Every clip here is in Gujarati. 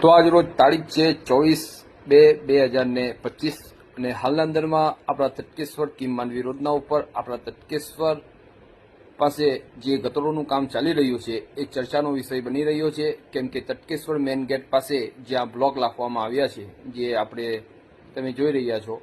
તો આજ રોજ તારીખ છે 24/2/2025 અને હાલના અંદરમાં આપણા તટકેશ્વર કીમ માંડવી રોડના ઉપર આપણા તટકેશ્વર પાસે જે ગટરોનું કામ ચાલી રહ્યું છે એ ચર્ચાનો વિષય બની રહ્યો છે, કેમ કે તટકેશ્વર મેઇન ગેટ પાસે જ્યાં બ્લોક નાખવામાં આવ્યા છે, જે આપણે તમે જોઈ રહ્યા છો,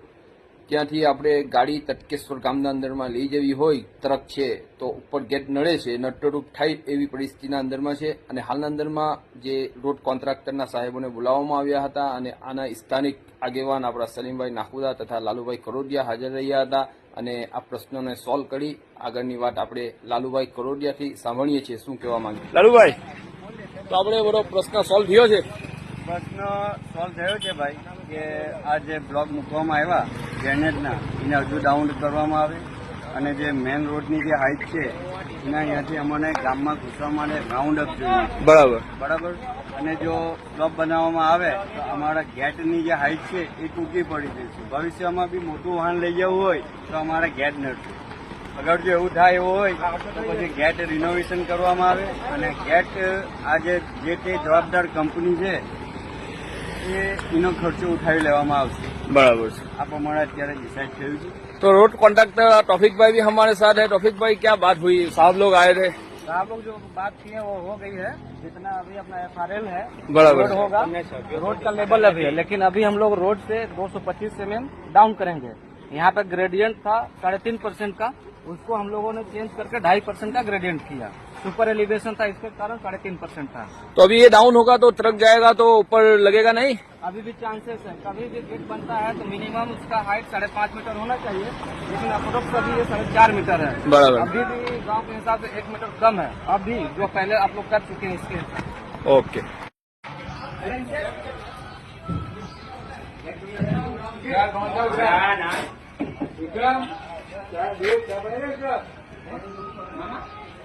ત્યાંથી આપણે ગાડી તટકેશ્વર ગામના અંદરમાં લઈ જવી હોય ટ્રક છે તો ઉપર ગેટ નડે છે, નડતરૂપ થાય એવી પરિસ્થિતિના અંદરમાં છે. અને હાલના અંદરમાં જે રોડ કોન્ટ્રાક્ટરના સાહેબોને બોલાવવામાં આવ્યા હતા અને આના સ્થાનિક આગેવાન આપણા સલીમભાઈ નાખુદા તથા લાલુભાઈ કરોડિયા હાજર રહ્યા હતા અને આ પ્રશ્નોને સોલ્વ કરી આગળની વાત આપણે લાલુભાઈ કરોડિયાથી સાંભળીએ છીએ શું કહેવા માંગે. લાલુભાઈ, તો આપણે બધો પ્રશ્ન સોલ્વ થયો છે? પ્રશ્ન સોલ્વ થયો છે ભાઈ, કે આ જે બ્લોક મૂકવામાં આવ્યા ડ્રેનેજના એને હજુ ડાઉન કરવામાં આવે અને જે મેઇન રોડની જે હાઈટ છે એના અહીંયાથી અમને ગામમાં ઘૂસવા માટે રાઉન્ડ અપ જોઈએ. બરાબર. અને જો બ્લોક બનાવવામાં આવે તો અમારા ગેટની જે હાઈટ છે એ તૂટી પડી જશે. ભવિષ્યમાં બી મોટું વાહન લઈ જવું હોય તો અમારા ગેટ નડશે. અગર જો એવું થાય એવું હોય તો પછી ગેટ રિનોવેશન કરવામાં આવે અને ગેટ આ જે તે જવાબદાર કંપની છે એનો ખર્ચો ઉઠાવી લેવામાં આવશે. बराबर છે. આ પ્રમાણે અત્યારે ડિસાइड થયું છે. तो रोड कॉन्ट्रैक्टर टॉफिक भाई भी हमारे साथ है. टॉफिक भाई, क्या बात हुई? साहब लोग आए थे. साहब लोग जो बात की है वो हो गई है. जितना अभी अपना FRL है बराबर रोड होगा, रोड का लेवल अभी है, लेकिन अभी हम लोग रोड से 225 mm डाउन करेंगे. यहाँ पे ग्रेडियंट था 3.5% का, उसको हम लोगों ने चेंज करके 2.5% का ग्रेडियंट किया. सुपर एलिवेशन था, इसके कारण 3.5% था. तो अभी ये डाउन होगा तो ट्रक जाएगा तो ऊपर लगेगा नहीं? अभी भी चांसेस है. कभी भी गेट बनता है तो मिनिमम उसका हाइट 5.5 मीटर होना चाहिए, लेकिन अप्रोक्स अभी ये 4.5 मीटर है. बराबर. अभी भी गांव के हिसाब से 1 मीटर कम है अभी, जो पहले आप लोग कर चुके हैं इसके. ओके.